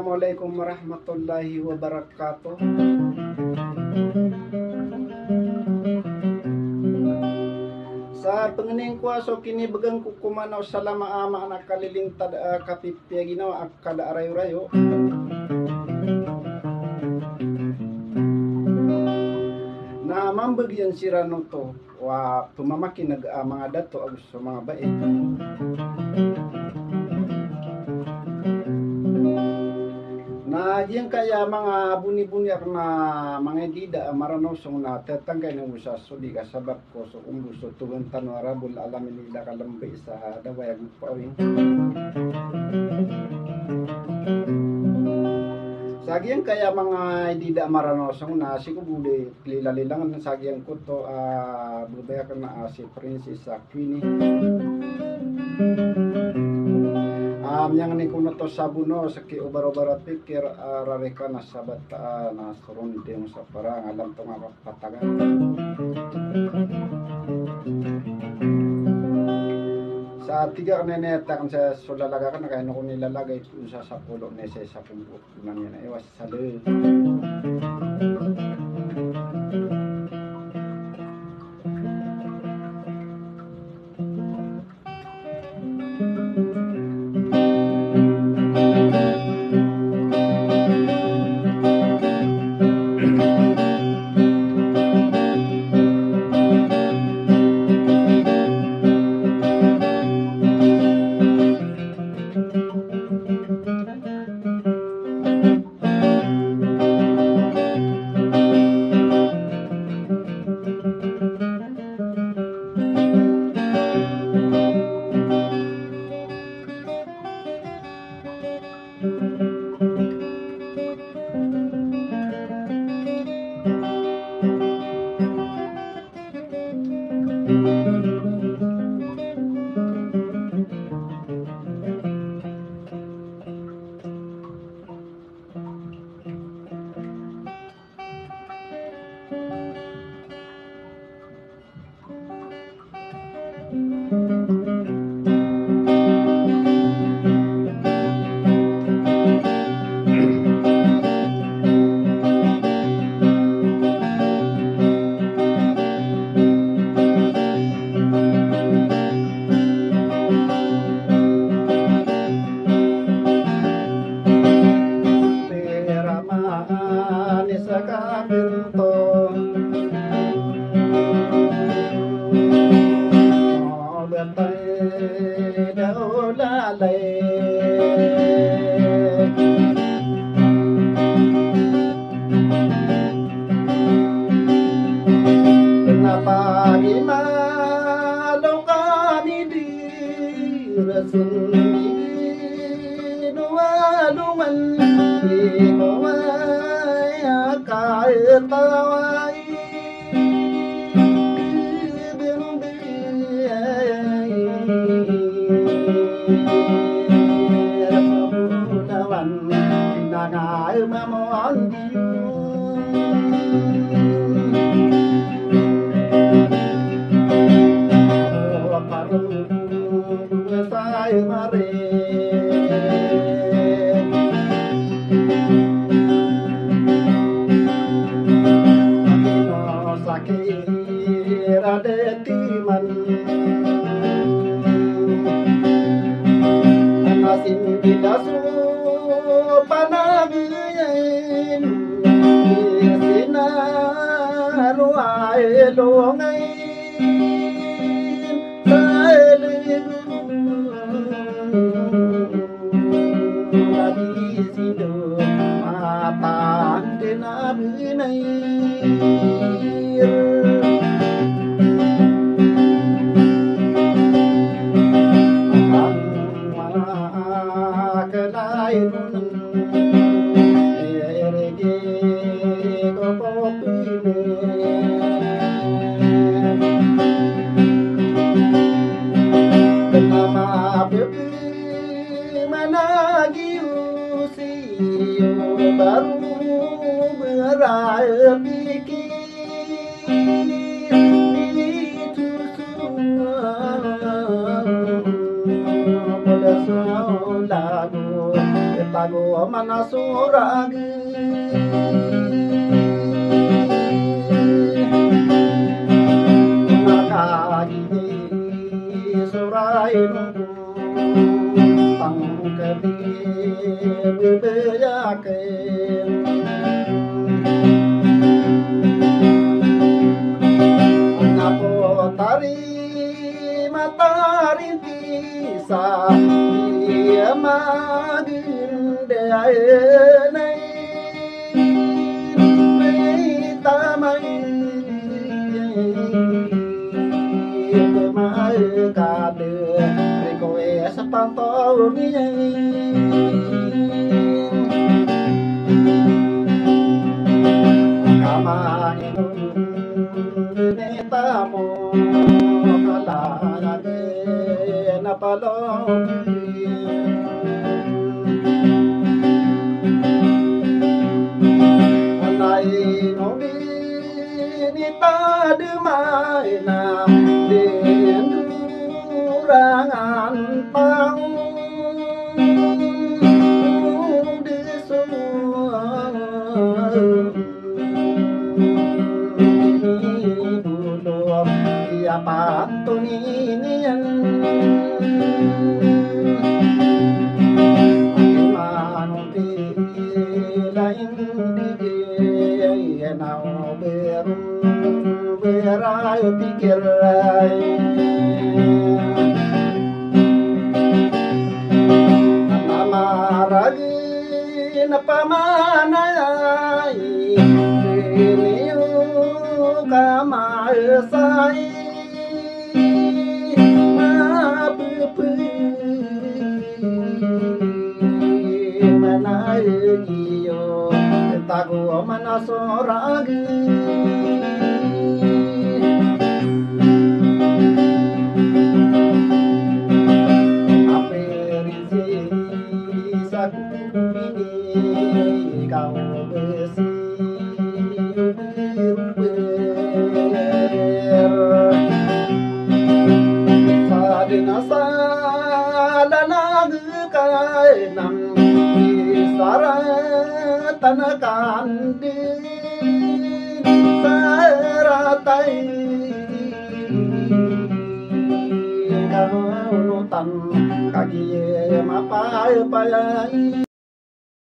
Assalamualaikum warahmatullahi wabarakatuh. Sa panganing kwaso kini bagang kukumanaw sa lama ama anak kalilingtad kapipya ginawa ak kada arayo-rayo. Na mambagyan sira no to wa tumamaki nag mga dato agus sa mga bait. Na diyan kaya mga buni-bunyak na mga dida maranosong na tetanggay ng usaso di kasabak ko so kung gusto tuwan tanwarabul alamin nila kalambay sa dawayag pawing. Sagiyan kaya mga dida maranosong na sigubuli lilalilangan ng sagiyan ko to budaya ka na si Princess Queenie. Yang ni kuno to sabuno sa ki ubar-ubar pikir rareka na sabat na surunding sa parang alam to nga patagan. Sa tiga kaneneta kan sa sulalaga kan kaya no nilalagay sa sapulo ni sa pumbuot nang yan iwas sa le. Kenapa gimana kami dirasui dua-duan ikawai akaitawai nangai mamon saya mari tago manasurag nakagini suray pangkabir bebeyakin napotari matarinti sa iya maginde ayenay tamay kade rekoe sa pantau niya kamain netamo kalage napalong anay nobi nita dumay na dendurangan pang patuninian manuti lain di nau beru berai pikir amaragi napamanay biniu kamal sai iyo tago manasoragi aperisi sakubini kau besi sadina salana kainam tanakan di saratai kaunutan kaki mapai payai